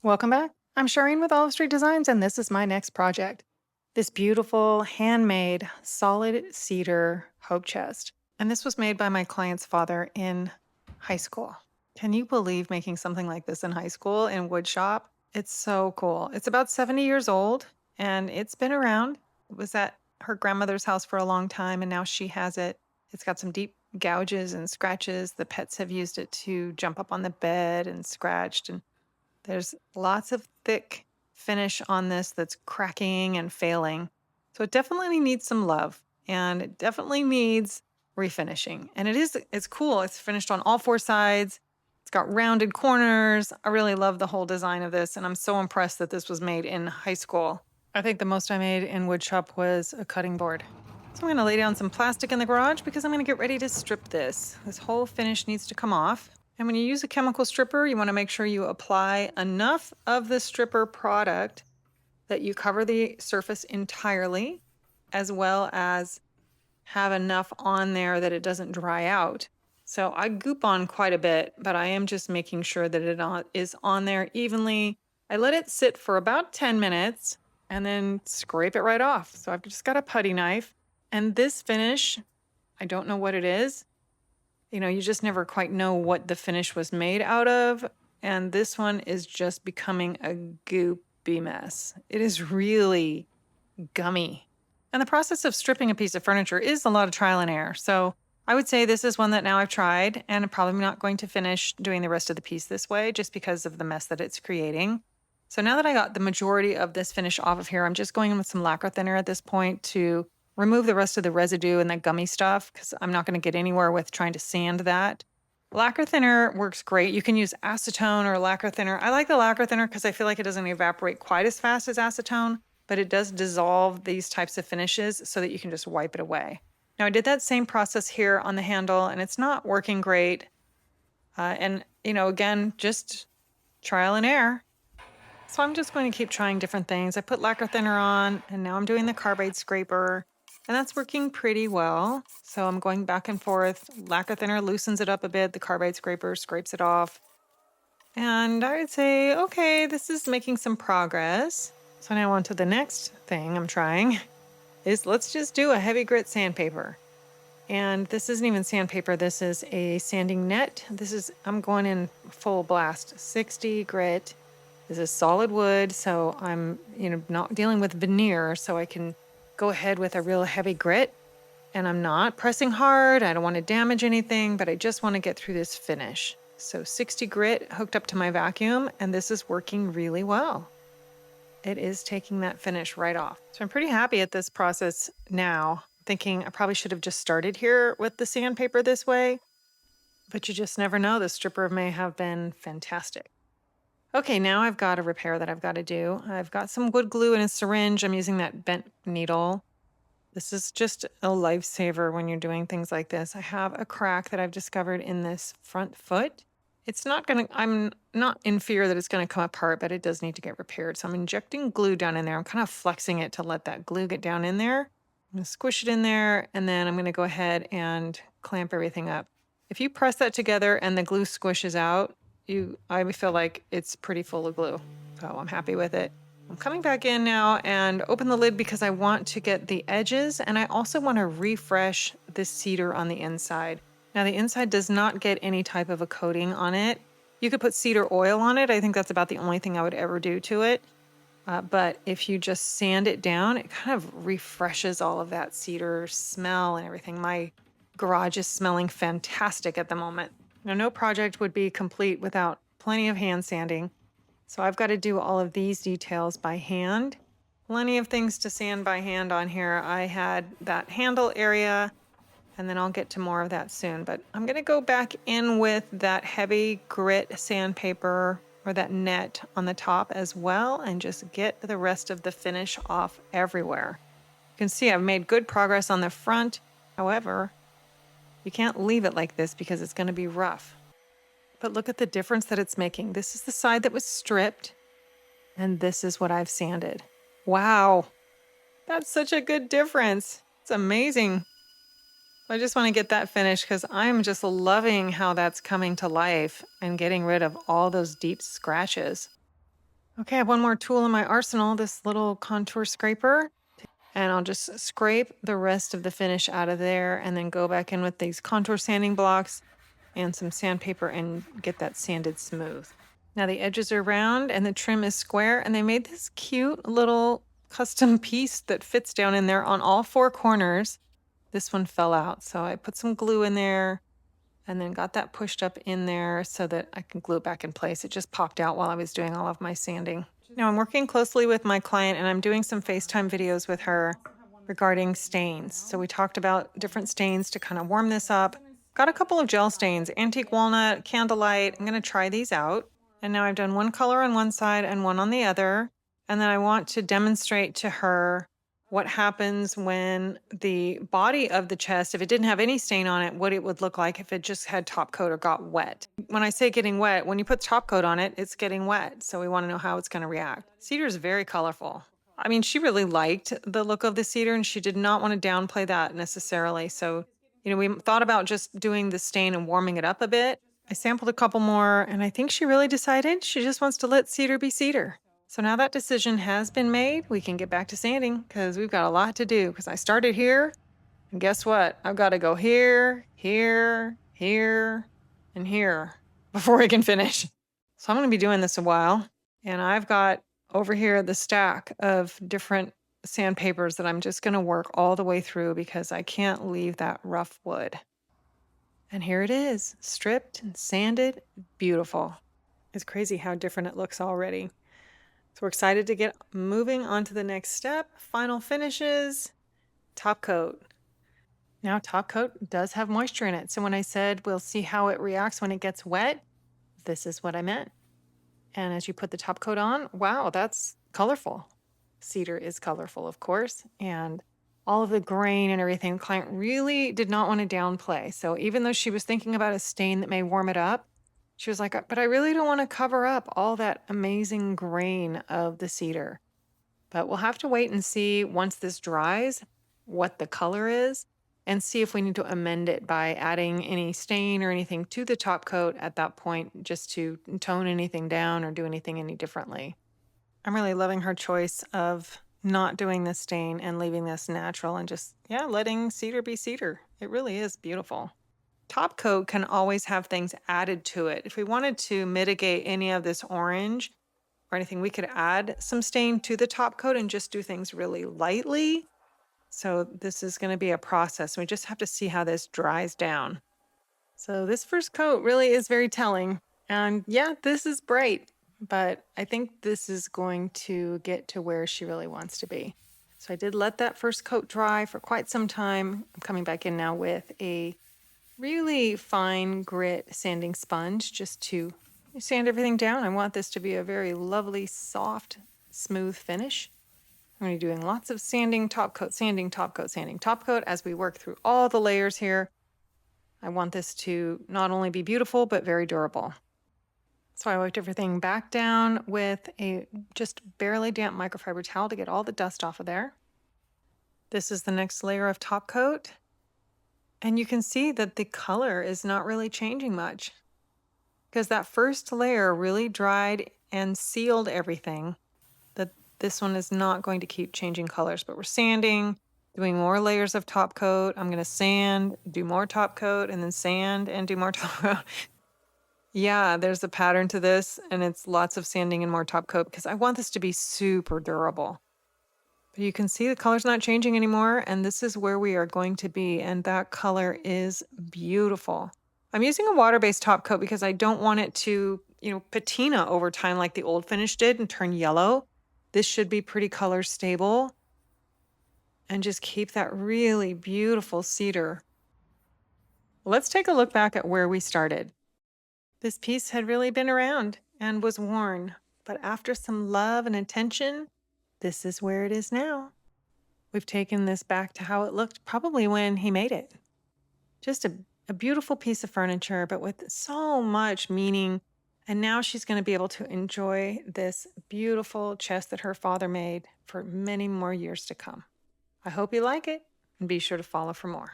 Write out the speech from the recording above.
Welcome back. I'm Shireen with Olive Street Designs, and this is my next project. This beautiful, handmade, solid cedar hope chest. And this was made by my client's father in high school. Can you believe making something like this in high school in wood shop? It's so cool. It's about 70 years old and it's been around. It was at her grandmother's house for a long time and now she has it. It's got some deep gouges and scratches. The pets have used it to jump up on the bed and scratched, and there's lots of thick finish on this that's cracking and failing. So it definitely needs some love and it definitely needs refinishing. And it's cool. It's finished on all four sides. It's got rounded corners. I really love the whole design of this and I'm so impressed that this was made in high school. I think the most I made in wood shop was a cutting board. So I'm going to lay down some plastic in the garage because I'm going to get ready to strip this. This whole finish needs to come off. And when you use a chemical stripper, you want to make sure you apply enough of the stripper product that you cover the surface entirely, as well as have enough on there that it doesn't dry out. So I goop on quite a bit, but I am just making sure that it is on there evenly. I let it sit for about 10 minutes and then scrape it right off. So I've just got a putty knife. And this finish, I don't know what it is. You just never quite know what the finish was made out of. And this one is just becoming a goopy mess. It is really gummy. And the process of stripping a piece of furniture is a lot of trial and error. So I would say this is one that now I've tried, and I'm probably not going to finish doing the rest of the piece this way just because of the mess that it's creating. So now that I got the majority of this finish off of here, I'm just going in with some lacquer thinner at this point to remove the rest of the residue and that gummy stuff because I'm not going to get anywhere with trying to sand that. Lacquer thinner works great. You can use acetone or lacquer thinner. I like the lacquer thinner because I feel like it doesn't evaporate quite as fast as acetone, but it does dissolve these types of finishes so that you can just wipe it away. Now, I did that same process here on the handle and it's not working great. Again, just trial and error. So I'm just going to keep trying different things. I put lacquer thinner on and now I'm doing the carbide scraper and that's working pretty well. So I'm going back and forth. Lacquer thinner loosens it up a bit. The carbide scraper scrapes it off. And I would say, okay, this is making some progress. So now on to the next thing I'm trying is let's just do a heavy grit sandpaper. And this isn't even sandpaper. This is a sanding net. I'm going in full blast, 60 grit. This is solid wood, so I'm, not dealing with veneer, so I can go ahead with a real heavy grit. And I'm not pressing hard. I don't want to damage anything, but I just want to get through this finish. So 60 grit hooked up to my vacuum, and this is working really well. It is taking that finish right off. So I'm pretty happy at this process now, thinking I probably should have just started here with the sandpaper this way, but you just never know. The stripper may have been fantastic. Okay, now I've got a repair that I've got to do. I've got some wood glue and a syringe. I'm using that bent needle. This is just a lifesaver when you're doing things like this. I have a crack that I've discovered in this front foot. I'm not in fear that it's going to come apart, but it does need to get repaired. So I'm injecting glue down in there. I'm kind of flexing it to let that glue get down in there. I'm going to squish it in there, and then I'm going to go ahead and clamp everything up. If you press that together and the glue squishes out, I feel like it's pretty full of glue. So I'm happy with it. I'm coming back in now and open the lid because I want to get the edges and I also want to refresh this cedar on the inside. Now the inside does not get any type of a coating on it. You could put cedar oil on it. I think that's about the only thing I would ever do to it. But if you just sand it down, it kind of refreshes all of that cedar smell and everything. My garage is smelling fantastic at the moment. Now, no project would be complete without plenty of hand sanding. So I've got to do all of these details by hand. Plenty of things to sand by hand on here. I had that handle area, and then I'll get to more of that soon. But I'm going to go back in with that heavy grit sandpaper or that net on the top as well and just get the rest of the finish off everywhere. You can see I've made good progress on the front. However, you can't leave it like this because it's going to be rough. But look at the difference that it's making. This is the side that was stripped, and this is what I've sanded. Wow, that's such a good difference. It's amazing. I just want to get that finished because I'm just loving how that's coming to life and getting rid of all those deep scratches. Okay, I have one more tool in my arsenal, this little contour scraper. And I'll just scrape the rest of the finish out of there and then go back in with these contour sanding blocks and some sandpaper and get that sanded smooth. Now the edges are round and the trim is square, and they made this cute little custom piece that fits down in there on all four corners. This one fell out, so I put some glue in there and then got that pushed up in there so that I can glue it back in place. It just popped out while I was doing all of my sanding. Now I'm working closely with my client and I'm doing some FaceTime videos with her regarding stains. So we talked about different stains to kind of warm this up. Got a couple of gel stains, antique walnut, candlelight. I'm going to try these out. And now I've done one color on one side and one on the other. And then I want to demonstrate to her what happens when the body of the chest, if it didn't have any stain on it, what it would look like if it just had top coat or got wet. When I say getting wet, when you put top coat on it, it's getting wet. So we want to know how it's going to react. Cedar is very colorful. I mean, she really liked the look of the cedar and she did not want to downplay that necessarily. So, we thought about just doing the stain and warming it up a bit. I sampled a couple more and I think she really decided she just wants to let cedar be cedar. So now that decision has been made, we can get back to sanding because we've got a lot to do. Because I started here, and guess what? I've got to go here, here, here, and here before we can finish. So I'm going to be doing this a while. And I've got over here the stack of different sandpapers that I'm just going to work all the way through because I can't leave that rough wood. And here it is, stripped and sanded, beautiful. It's crazy how different it looks already. So we're excited to get moving on to the next step. Final finishes, top coat. Now top coat does have moisture in it. So when I said we'll see how it reacts when it gets wet, this is what I meant. And as you put the top coat on, wow, that's colorful. Cedar is colorful, of course. And all of the grain and everything, the client really did not want to downplay. So even though she was thinking about a stain that may warm it up, she was like, but I really don't want to cover up all that amazing grain of the cedar. But we'll have to wait and see once this dries what the color is and see if we need to amend it by adding any stain or anything to the top coat at that point just to tone anything down or do anything any differently. I'm really loving her choice of not doing the stain and leaving this natural and just, letting cedar be cedar. It really is beautiful. Top coat can always have things added to it. If we wanted to mitigate any of this orange or anything, we could add some stain to the top coat and just do things really lightly. So this is going to be a process. We just have to see how this dries down. So this first coat really is very telling. And this is bright, but I think this is going to get to where she really wants to be. So I did let that first coat dry for quite some time. I'm coming back in now with a really fine grit sanding sponge just to sand everything down. I want this to be a very lovely, soft, smooth finish. I'm going to be doing lots of sanding, top coat, sanding, top coat, sanding, top coat as we work through all the layers here. I want this to not only be beautiful, but very durable. So I wiped everything back down with a just barely damp microfiber towel to get all the dust off of there. This is the next layer of top coat. And you can see that the color is not really changing much because that first layer really dried and sealed everything. That this one is not going to keep changing colors, but we're sanding, doing more layers of top coat. I'm going to sand, do more top coat, and then sand and do more top coat. There's a pattern to this, and it's lots of sanding and more top coat because I want this to be super durable. But you can see the color's not changing anymore, and this is where we are going to be, and that color is beautiful. I'm using a water-based top coat because I don't want it to, patina over time like the old finish did and turn yellow. This should be pretty color stable and just keep that really beautiful cedar. Let's take a look back at where we started. This piece had really been around and was worn, but after some love and attention, this is where it is now. We've taken this back to how it looked probably when he made it. Just a beautiful piece of furniture, but with so much meaning. And now she's going to be able to enjoy this beautiful chest that her father made for many more years to come. I hope you like it and be sure to follow for more.